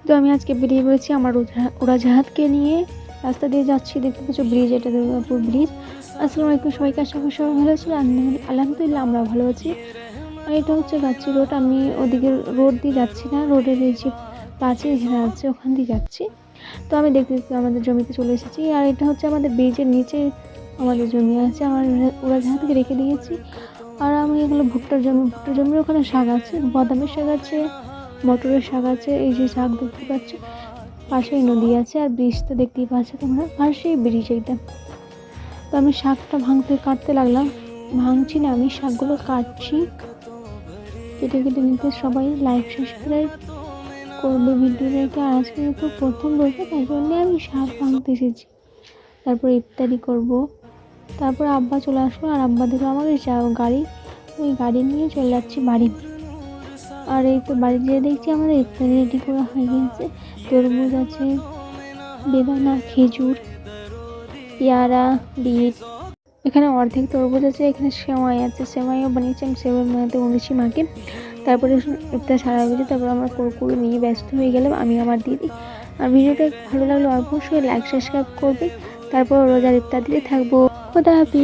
তো আমি আজকে বেরিয়ে পড়েছি আমার উড়াজাহাজকে নিয়ে। রাস্তা দিয়ে যাচ্ছি, দেখতে পাচ্ছ ব্রিজ, এটা দুর্গাপুর ব্রিজ। আসসালামু আলাইকুম সবাইকে, আশা করি সবাই ভালো আছেন। আলহামদুলিল্লাহ আমরা ভালো আছি। আর এটা হচ্ছে গাচ্ছি রোড। আমি ওদিকে রোড দিয়ে যাচ্ছি না, রোডের যে পাঁচিল ঘেরা আছে ওখান দিয়ে যাচ্ছি। তো আমি দেখতে দেখতে আমাদের জমিতে চলে এসেছি। আর এটা হচ্ছে আমাদের ব্রিজের নিচে আমাদের জমি আছে, আমার উড়াজাহাজকে রেখে দিয়েছি। আর আমি এগুলো ভুট্টার জমির ওখানে শাক আছে, বাদামের শাক আছে, মটরের শাক আছে। এই যে শাক দেখতে পাচ্ছ, পাশেই নদী আছে, আর ব্রিজ তো দেখতেই পাচ্ছ তোমরা, পাশেই ব্রিজ এইটা। তো আমি শাকটা কাটতে লাগলাম, ভাঙছি না, আমি শাকগুলো কাটছি। কেটে কেটে নিতে সবাই লাইক সাবস্ক্রাইব করবে ভিডিওটাকে। আর আজকে তো প্রথম বলবো, তাই জন্যে আমি শাক ভাঙতে এসেছি। তারপর ইফতারি করব। তারপর আব্বা চলে আসলো, আর আব্বা দিল আমাদের গাড়ি, ওই গাড়ি নিয়ে চলে যাচ্ছি বাড়ি। আর এই তো বাড়ি যেয়ে দেখছি আমাদের ইফতারি রেডি করা হয়ে গেছে। তরমুজ আছে, বেদানা, খেজুর, পেয়ারা, বিট। এখানে অর্ধেক তরমুজ আছে, এখানে সেমাই আছে, সেমাইও বানিয়েছি আমি, সেমাই বানাতে বলেছি মাকে। তারপরে ইফতার সারা হয়েছে, তারপর আমরা কুরকুরে নিয়ে ব্যস্ত হয়ে গেলাম, আমি আমার দিদি। আর ভিডিওটা ভালো লাগলে অবশ্যই লাইক সাবস্ক্রাইব করবে। তারপর রোজার ইফতার দিতে থাকবো। খোদা হাফিজ।